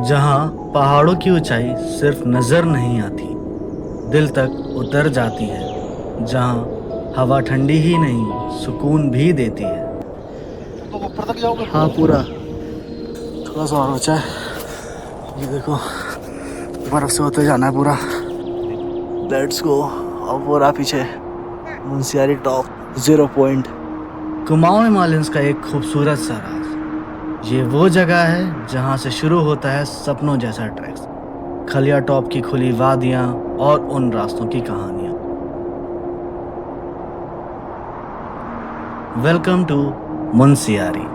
जहाँ पहाड़ों की ऊंचाई सिर्फ नजर नहीं आती, दिल तक उतर जाती है। जहाँ हवा ठंडी ही नहीं, सुकून भी देती है। ऊपर तक जाओगे? हाँ, पूरा। थोड़ा सा और ऊंचा है, ये देखो, बर्फ से होते जाना है पूरा। Let's go. और पूरा पीछे Munsiyari top 0 point. Kumaon Himalayans का एक खूबसूरत सा राज। ये वो जगह है जहाँ से शुरू होता है सपनों जैसा ट्रैक्स, खलिया टॉप की खुली वादियाँ और उन रास्तों की कहानियाँ। Welcome to Munsiyari.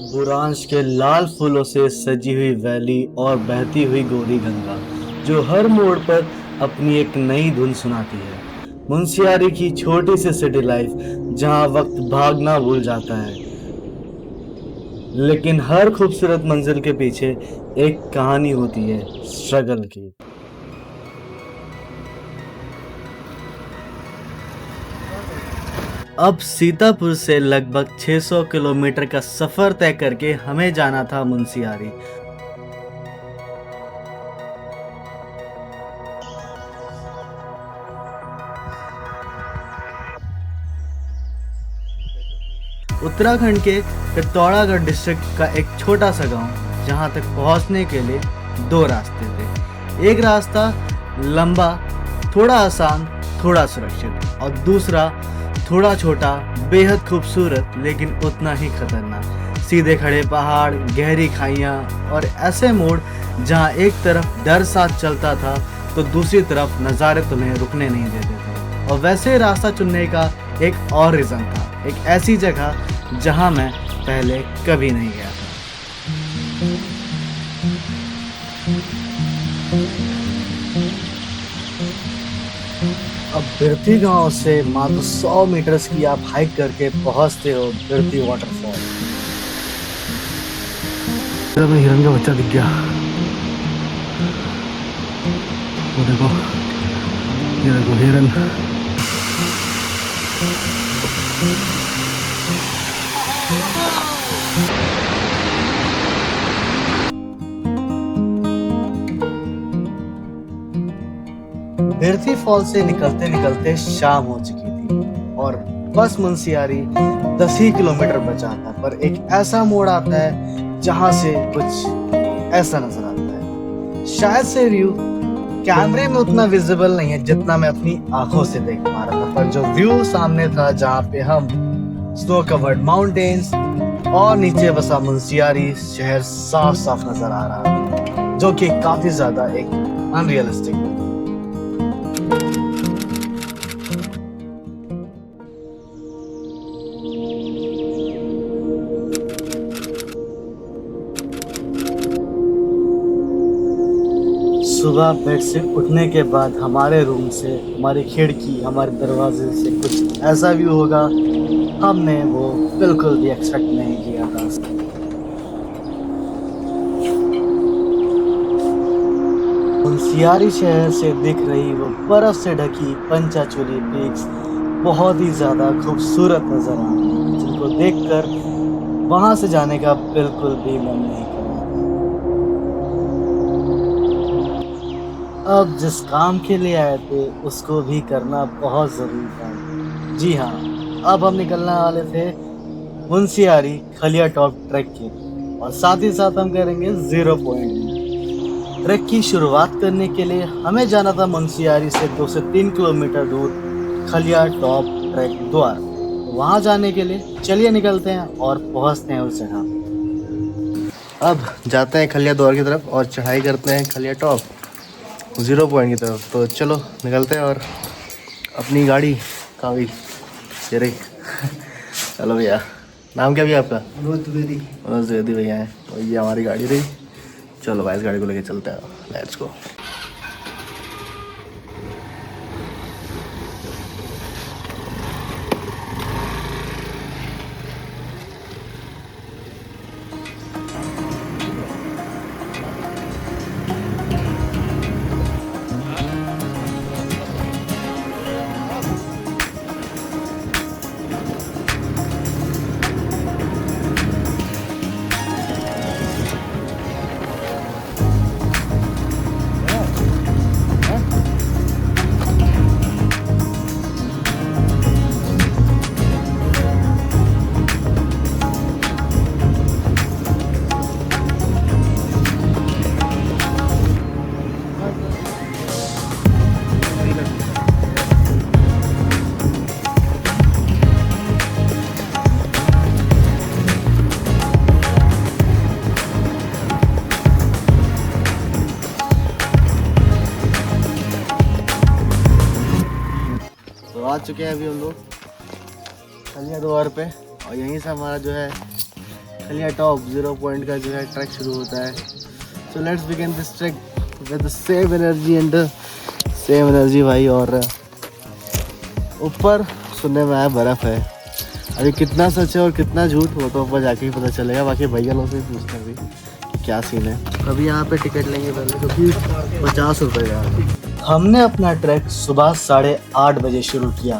बुरांश के लाल फूलों से सजी हुई वैली और बहती हुई गोरी गंगा, जो हर मोड़ पर अपनी एक नई धुन सुनाती है। मुंशियारी की छोटी सी सिटी लाइफ, जहां वक्त भागना भूल जाता है, लेकिन हर खूबसूरत मंजिल के पीछे एक कहानी होती है, स्ट्रगल की। अब सीतापुर से लगभग 600 किलोमीटर का सफर तय करके हमें जाना था मुंशियारी। उत्तराखंड के पिथौरागढ़ डिस्ट्रिक्ट का एक छोटा सा गांव, जहां तक पहुंचने के लिए दो रास्ते थे। एक रास्ता लंबा, थोड़ा आसान, थोड़ा सुरक्षित, और दूसरा थोड़ा छोटा, बेहद खूबसूरत लेकिन उतना ही खतरनाक। सीधे खड़े पहाड़, गहरी खाइयां और ऐसे मोड़ जहां एक तरफ डर साथ चलता था तो दूसरी तरफ नज़ारे तुम्हें रुकने नहीं देते थे। और वैसे रास्ता चुनने का एक और रीज़न था, एक ऐसी जगह जहां मैं पहले कभी नहीं गया था। अब बिरती गांव से मात्र 100 मीटर्स की आप हाइक करके पहुंचते हो बिरती वाटरफॉल। हमें हिरन का बच्चा दिख गया, वो देखो, ये देखो हिरन। बिरती फॉल से निकलते निकलते शाम हो चुकी थी और बस मुंशियारी 10 ही किलोमीटर बचा था। पर एक ऐसा मोड़ आता है जहां से कुछ ऐसा नजर आता है। शायद से व्यू कैमरे में उतना विजिबल नहीं है जितना मैं अपनी आंखों से देख पा रहा था, पर जो व्यू सामने था, जहां पे हम स्नो कवर्ड माउंटेन्स और नीचे बसा मुंशियारी शहर साफ साफ नजर आ रहा था, जो कि काफी ज्यादा एक अनरियलिस्टिक। सुबह बेड से उठने के बाद हमारे रूम से, हमारी खिड़की, हमारे दरवाजे से कुछ ऐसा व्यू होगा, हमने वो बिल्कुल भी एक्सपेक्ट नहीं किया था। मुंशियारी शहर से दिख रही वो बर्फ से ढकी पंचाचूली पीक्स बहुत ही ज्यादा खूबसूरत नजर आ रही है, जिनको देखकर वहां से जाने का बिल्कुल भी मन नहीं कर रहा। अब जिस काम के लिए आए थे उसको भी करना बहुत जरूरी था। जी हाँ, अब हम निकलने वाले थे मुंशियारी खलिया टॉप ट्रैक के, और साथ ही साथ हम करेंगे 0 पॉइंट। ट्रैक की शुरुआत करने के लिए हमें जाना था मुंशियारी से 2 से 3 किलोमीटर दूर खलिया टॉप ट्रैक द्वार। वहाँ जाने के लिए चलिए निकलते हैं और पहुँचते हैं उस जगह। अब जाते हैं खलिया द्वार की तरफ और चढ़ाई करते हैं खलिया टॉप 0 पॉइंट की तरफ। तो चलो निकलते हैं और अपनी गाड़ी का भी ये रही। चलो भैया, नाम क्या भैया आपका? मनोज द्विवेदी भैया है, और ये हमारी गाड़ी रही। चलो भाई, इस गाड़ी को लेके चलते हैं, लेट्स गो। आ चुके हैं अभी हम लोग खलिया द्वार पे और यहीं से हमारा जो है खलिया टॉप 0 पॉइंट का जो है ट्रैक शुरू होता है। So let's begin this track with same energy and same energy भाई। और ऊपर सुनने में आया बर्फ़ है, अभी कितना सच है और कितना झूठ वो तो ऊपर जाके ही पता चलेगा। बाकी भैया लोग से पूछते हैं अभी कि क्या सीन है। अभी यहाँ पे टिकट लेंगे पहले क्योंकि 50 रुपये का। हमने अपना ट्रैक सुबह 8:30 बजे शुरू किया।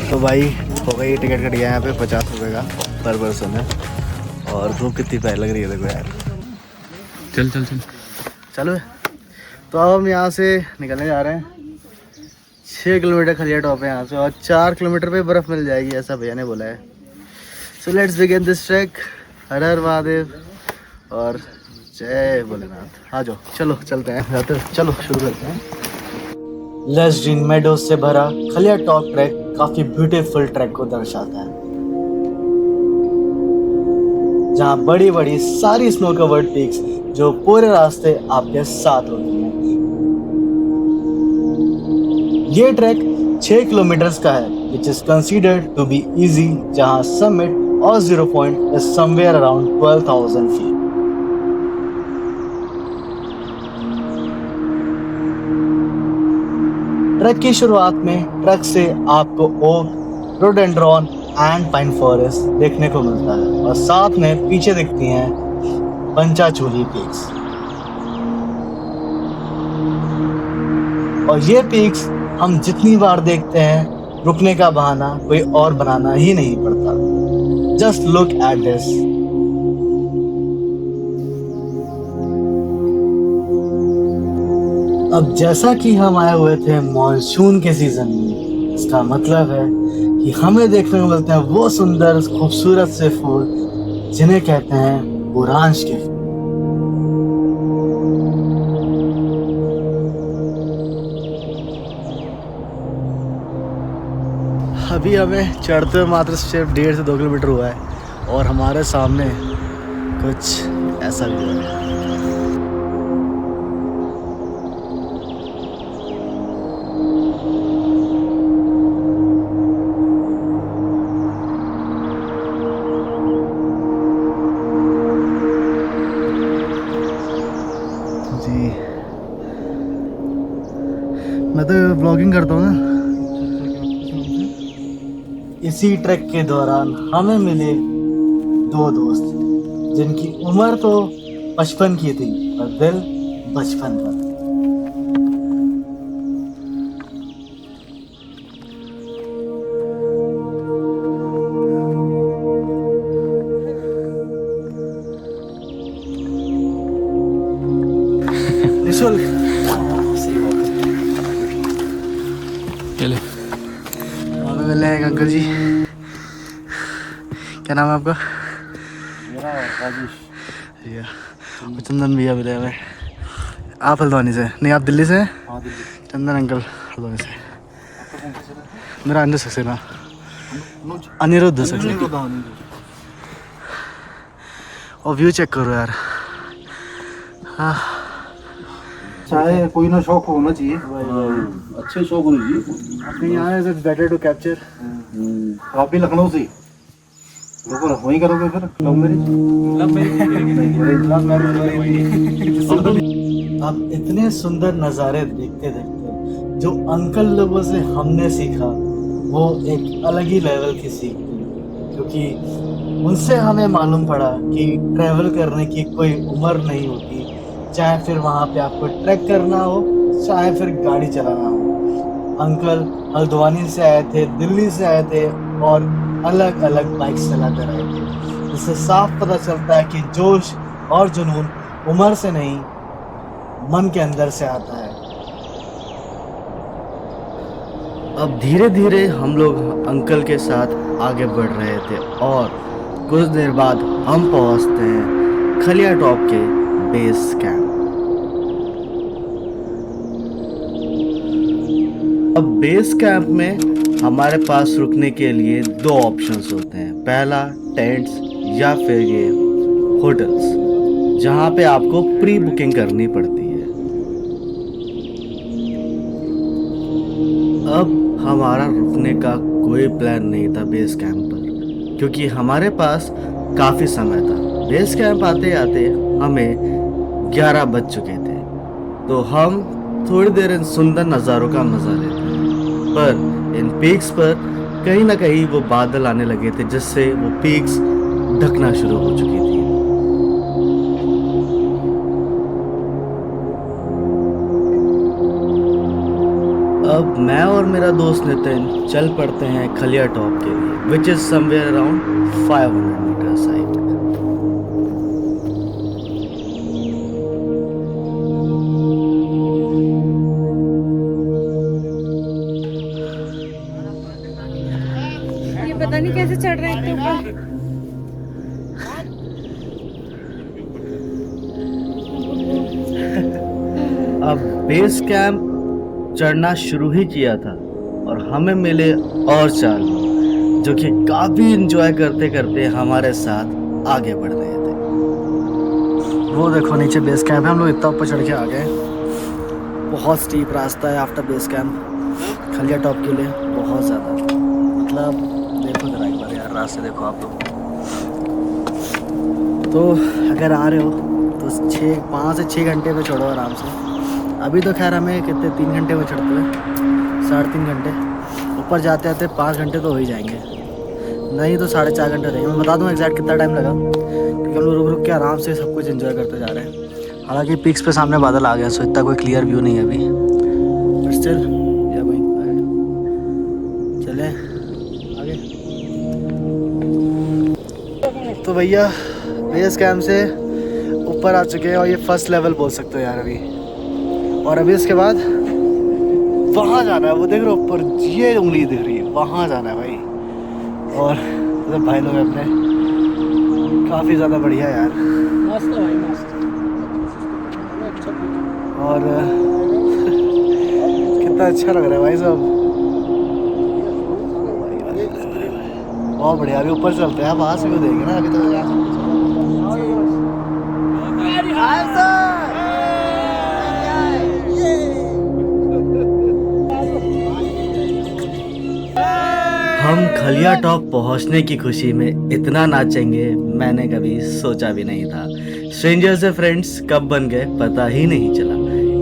तो भाई हो गई टिकट कट गया यहाँ पे 50 रुपये का पर पर्सन है। और धूप कितनी प्यारी लग रही है देखो यार। चल चल चल चलो तो अब हम यहाँ से निकलने जा रहे हैं। 6 किलोमीटर खलिया टॉप है यहाँ से और 4 किलोमीटर पे बर्फ़ मिल जाएगी ऐसा भैया ने बोला है। So let's begin this track. हर हर महादेव और जय भोलेनाथ। आ जाओ चलो चलते हैं, चलो शुरू करते हैं। लस ग्रीन मेडोज से भरा खलिया टॉप ट्रैक काफी ब्यूटीफुल ट्रैक को दर्शाता है, जहाँ बड़ी बड़ी सारी स्नो कवर्ड पीक्स जो पूरे रास्ते आपके साथ होती हैं। ये ट्रैक 6 किलोमीटर का है which is considered to be easy, जहाँ summit और 0 point is somewhere around 12,000 feet. Track की शुरुआत में ट्रक से आपको ओक, रोडेंड्रॉन एंड पाइन फॉरेस्ट देखने को मिलता है और साथ में पीछे दिखती हैं पंचाचूली पीक्स। और ये पीक्स हम जितनी बार देखते हैं रुकने का बहाना कोई और बनाना ही नहीं पड़ता। Just look at this. अब जैसा कि हम आए हुए थे मॉनसून के सीजन में, इसका मतलब है कि हमें देखने को मिलते हैं वो सुंदर खूबसूरत से फूल जिन्हें कहते हैं बुरांश के फूल। अभी हमें चढ़ते हुए मात्र सिर्फ 1.5 से 2 किलोमीटर हुआ है और हमारे सामने कुछ ऐसा भी है। जी मैं तो ब्लॉगिंग करता हूँ ना। इसी ट्रैक के दौरान हमें मिले 2 दोस्त जिनकी उम्र तो 55 की थी और दिल बचपन का। निशुल्क हमें मिले एक अंकल जी। क्या नाम है आपका? मेरा राजेश। भैया और चंदन भैया मिले हमें। आप हल्द्वानी से? नहीं आप दिल्ली से हैं? हाँ दिल्ली। चंदन अंकल हल्द्वानी से। आपका कौन सा है? मेरा अनिरुद्ध सक्सेना। अनुज। अनिरुद्ध सक्सेना। अनुज का अनुज। और व्यू चेक करो यार। हाँ चाहे कोई ना शौक होना चाहिए। अच्छे शौक होने चाहिए। आपके यहाँ है इट्स बेटर टू कैप्चर। आप भी लखनऊ से देखो वहीं करोगे फिर लव मैरिज। अब इतने सुंदर नज़ारे देखते देखते जो अंकल लोगों से हमने सीखा वो एक अलग ही लेवल की सीख थी, क्योंकि उनसे हमें मालूम पड़ा कि ट्रैवल करने की कोई उम्र नहीं होती, चाहे फिर वहाँ पे आपको ट्रैक करना हो चाहे फिर गाड़ी चलाना हो। अंकल हल्द्वानी से आए थे, दिल्ली से आए थे और अलग अलग बाइक चलाते रहे थे, जिससे साफ पता चलता है कि जोश और जुनून उम्र से नहीं मन के अंदर से आता है। अब धीरे धीरे हम लोग अंकल के साथ आगे बढ़ रहे थे और कुछ देर बाद हम पहुंचते हैं खलिया टॉप के बेस कैंप। अब बेस कैंप में हमारे पास रुकने के लिए 2 ऑप्शंस होते हैं। पहला टेंट्स या फिर ये होटल्स, जहाँ पे आपको प्री बुकिंग करनी पड़ती है। अब हमारा रुकने का कोई प्लान नहीं था बेस कैंप पर, क्योंकि हमारे पास काफ़ी समय था। बेस कैंप आते आते हमें 11 बज चुके थे, तो हम थोड़ी देर इन सुंदर नज़ारों का मज़ा लेते हैं। पर इन पीक्स पर कहीं ना कहीं वो बादल आने लगे थे, जिससे वो पीक्स ढकना शुरू हो चुकी थी। अब मैं और मेरा दोस्त नितिन चल पड़ते हैं खलिया टॉप के लिए, which is somewhere around 500 metres height. ये पता नहीं कैसे चढ़ रहे हैं इतने ऊपर। अब बेस कैंप चढ़ना शुरू ही किया था और हमें मिले और 4 लोग, जो कि काफी इंजॉय करते करते हमारे साथ आगे बढ़ रहे थे। वो देखो नीचे बेस कैंप है, हम लोग इतना ऊपर चढ़ के आ गए। बहुत स्टीप रास्ता है आफ्टर बेस कैंप खलिया टॉप के लिए, बहुत ज़्यादा। मतलब देखो जरा एक बार यार, रास्ते देखो आप लोग। तो अगर आ रहे हो तो 5 से 6 घंटे में चढ़ो आराम से। अभी तो खैर हमें कितने 3 घंटे में चढ़ते हैं, 3.5 घंटे। ऊपर जाते आते 5 घंटे तो हो ही जाएंगे, नहीं तो 4.5 घंटे रहेंगे। मैं बता दूँ एग्जैक्ट कितना टाइम लगा, क्योंकि हम लोग रुक रुक के आराम से सब कुछ एंजॉय करते जा रहे हैं। हालांकि पिक्स पे सामने बादल आ गया, सो इतना कोई क्लियर व्यू नहीं है अभी, बट स्टिल या भाई चले आगे। तो भैया बेस कैंप से ऊपर आ चुके हैं और ये फर्स्ट लेवल बोल सकते हो यार अभी। और अभी इसके बाद वहाँ जाना है, वो देख रहे हो ऊपर, ये उंगली दिख रही है, वहाँ जाना है भाई। और मतलब भाई लोग अपने काफ़ी ज़्यादा बढ़िया यार, मस्त है भाई, मस्त। और कितना अच्छा लग रहा है भाई सब, बहुत बढ़िया। अभी ऊपर चलते हैं, वहाँ से भी देखेंगे ना, अभी तो यहाँ हम खलिया टॉप पहुंचने की खुशी में इतना नाचेंगे मैंने कभी सोचा भी नहीं था। स्ट्रेंजर से फ्रेंड्स कब बन गए पता ही नहीं चला।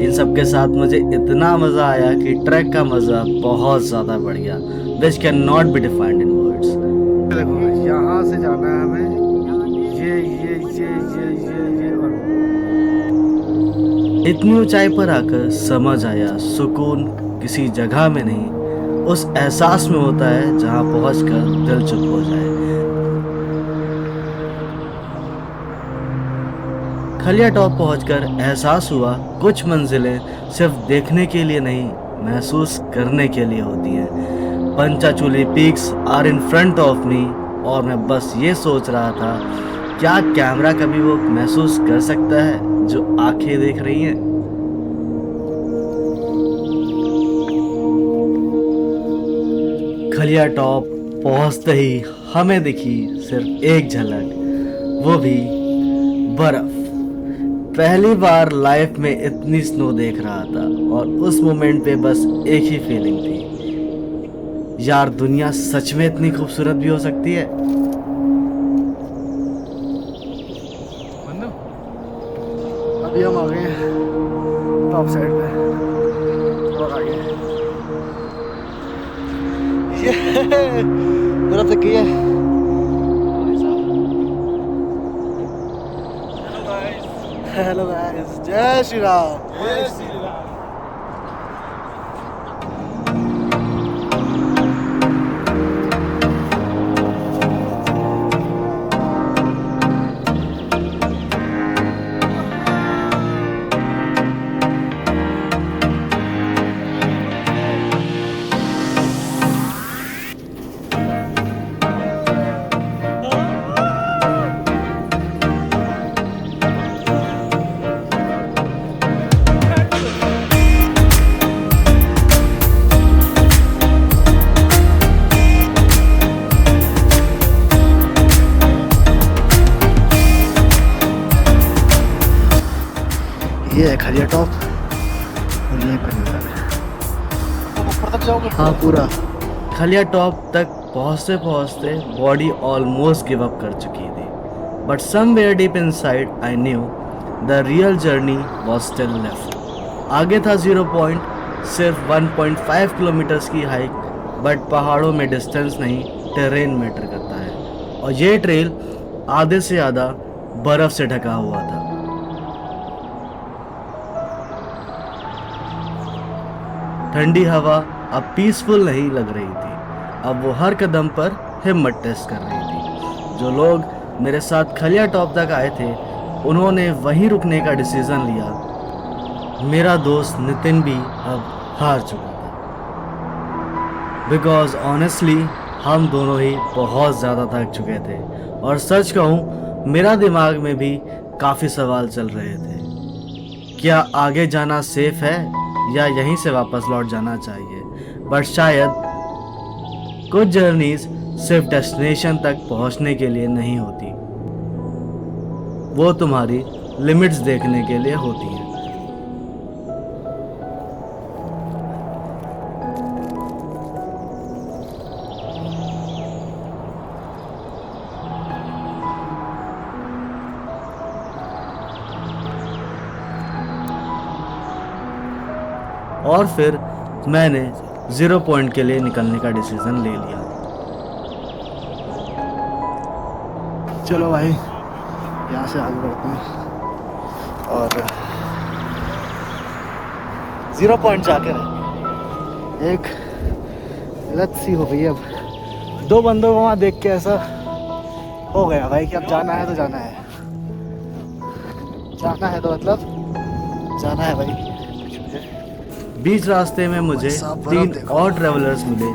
इन सब के साथ मुझे इतना मज़ा आया कि ट्रैक का मज़ा बहुत ज़्यादा बढ़ गया, which can not be defined in words. देखो यहाँ से जाना है हमें, इतनी ऊंचाई पर आकर समझ आया सुकून किसी जगह में नहीं, उस एहसास में होता है जहां पहुंचकर दिल चुप हो जाए। खलिया टॉप पहुंचकर एहसास हुआ कुछ मंजिलें सिर्फ देखने के लिए नहीं, महसूस करने के लिए होती हैं। Panchachuli peaks are in front of me, और मैं बस ये सोच रहा था, क्या कैमरा कभी वो महसूस कर सकता है जो आंखें देख रही हैं। खलिया टॉप पहुंचते ही हमें दिखी सिर्फ एक झलक, वो भी बर्फ। पहली बार लाइफ में इतनी स्नो देख रहा था और उस मोमेंट पे बस एक ही फीलिंग थी, यार दुनिया सच में इतनी खूबसूरत भी हो सकती है। अभी हम आ गए हैं टॉप साइड पे, थोड़ा आगे ये बर्फ लगी है। हेलो गाइस, जय श्री राम। जय श्री राम। ये है खलिया टॉप और यहीं पर नज़ारा है। तक जाओगे? हाँ पूरा। खलिया टॉप तक पहुँचते पहुँचते बॉडी ऑलमोस्ट गिव अप कर चुकी थी, but somewhere deep inside I knew the real journey was still left. आगे था 0 पॉइंट, सिर्फ 1.5 किलोमीटर्स की हाइक, बट पहाड़ों में डिस्टेंस नहीं, टेरेन मैटर करता है। और ये ट्रेल आधे से ज़्यादा बर्फ से ढका हुआ था। ठंडी हवा अब पीसफुल नहीं लग रही थी, अब वो हर कदम पर हिम्मत टेस्ट कर रही थी। जो लोग मेरे साथ खलिया टॉप तक आए थे उन्होंने वहीं रुकने का डिसीजन लिया। मेरा दोस्त नितिन भी अब हार चुका था, बिकॉज ऑनेस्टली हम दोनों ही बहुत ज़्यादा थक चुके थे। और सच कहूँ मेरा दिमाग में भी काफ़ी सवाल चल रहे थे। क्या आगे जाना सेफ है या यहीं से वापस लौट जाना चाहिए? बट शायद कुछ जर्नीज सिर्फ डेस्टिनेशन तक पहुंचने के लिए नहीं होती, वो तुम्हारी लिमिट्स देखने के लिए होती हैं। और फिर मैंने 0 पॉइंट के लिए निकलने का डिसीजन ले लिया। चलो भाई, यहाँ से आगे बढ़ते हैं और 0 पॉइंट जाके रहे। एक लत सी हो गई अब, 2 बंदों को वहाँ देख के ऐसा हो गया भाई कि अब जाना है तो जाना है, जाना है तो मतलब जाना है भाई। बीच रास्ते में मुझे 3 और ट्रेवलर्स मिले,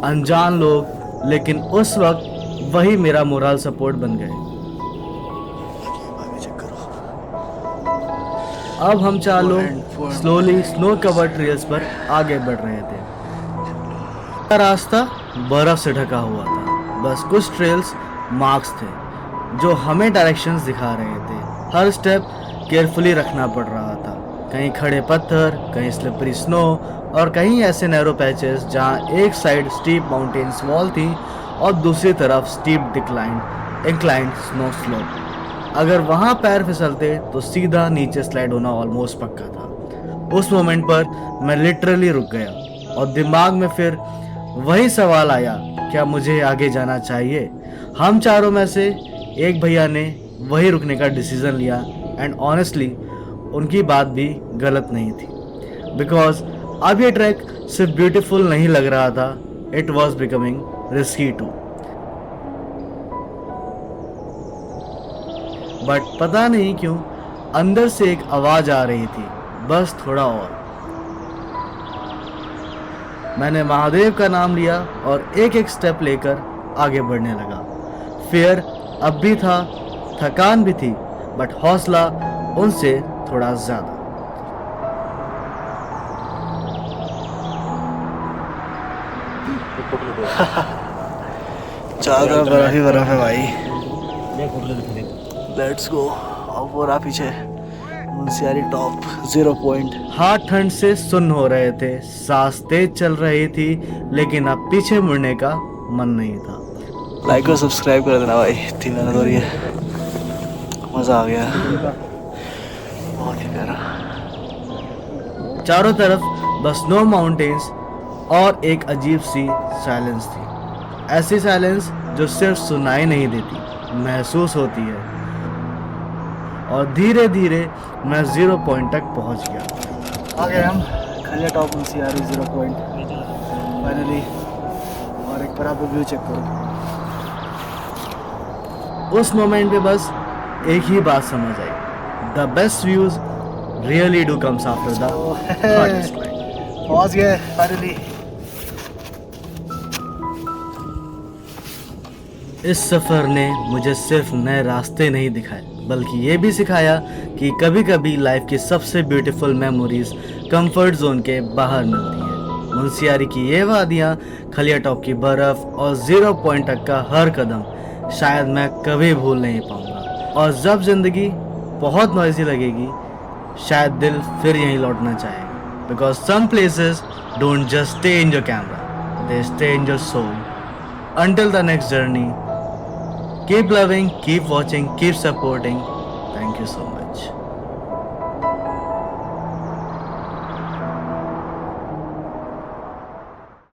अनजान लोग, लेकिन उस वक्त वही मेरा मोरल सपोर्ट बन गए। अब हम 4 लोग स्लोली स्नो कवर ट्रेल्स पर आगे बढ़ रहे थे। रास्ता बर्फ से ढका हुआ था, बस कुछ ट्रेल्स मार्क्स थे जो हमें डायरेक्शंस दिखा रहे थे। हर स्टेप केयरफुली रखना पड़ रहा था, कहीं खड़े पत्थर, कहीं स्लिपरी स्नो और कहीं ऐसे नैरो पैचेस जहां एक साइड स्टीप माउंटेन्स वॉल थी और दूसरी तरफ स्टीप इंक्लाइंड स्नो स्लोप। अगर वहां पैर फिसलते तो सीधा नीचे स्लाइड होना ऑलमोस्ट पक्का था। उस मोमेंट पर मैं लिटरली रुक गया और दिमाग में फिर वही सवाल आया, क्या मुझे आगे जाना चाहिए? हम चारों में से एक भैया ने वही रुकने का डिसीजन लिया एंड ऑनेस्टली उनकी बात भी गलत नहीं थी, बिकॉज अब ये ट्रैक सिर्फ ब्यूटीफुल नहीं लग रहा था, it was becoming risky too. But पता नहीं क्यों अंदर से एक आवाज आ रही थी, बस थोड़ा और। मैंने महादेव का नाम लिया और एक एक स्टेप लेकर आगे बढ़ने लगा। फियर अब भी था, थकान भी थी, बट हौसला उनसे थोड़ा ज्यादा। चारों बर्फ ही बर्फ है भाई। Let's go. और वो रहा पीछे मुंशियारी टॉप 0 पॉइंट। हाथ ठंड से सुन्न हो रहे थे, सांस तेज चल रही थी, लेकिन अब पीछे मुड़ने का मन नहीं था। लाइक और सब्सक्राइब कर देना भाई, इतनी मेहनत हो रही है। मज़ा आ गया, बहुत ही प्यारा। चारों तरफ बस स्नो माउंटेन्स और एक अजीब सी साइलेंस थी, ऐसी साइलेंस जो सिर्फ सुनाई नहीं देती, महसूस होती है। और धीरे धीरे मैं 0 पॉइंट तक पहुंच गया। आ गए हम खलिया टॉप मुंशियारी 0 पॉइंट फाइनली। और एक बार आप व्यू चेक करो। उस मोमेंट पे बस एक ही बात समझ आई, the best views really do comes after the hardest climb. पहुंच गए फाइनली। इस सफ़र ने मुझे सिर्फ नए रास्ते नहीं दिखाए, बल्कि ये भी सिखाया कि कभी कभी लाइफ की सबसे ब्यूटीफुल मेमोरीज कंफर्ट जोन के बाहर मिलती हैं। मुंशियारी की ये वादियाँ, खलिया टॉप की बर्फ़ और 0 पॉइंट तक का हर कदम शायद मैं कभी भूल नहीं पाऊँगा। और जब ज़िंदगी बहुत नॉइज़ी लगेगी, शायद दिल फिर यहीं लौटना चाहेगा। because some places don't just stay in your camera, they stay in your soul. Until the next journey, keep loving, keep watching, keep supporting. Thank you so much.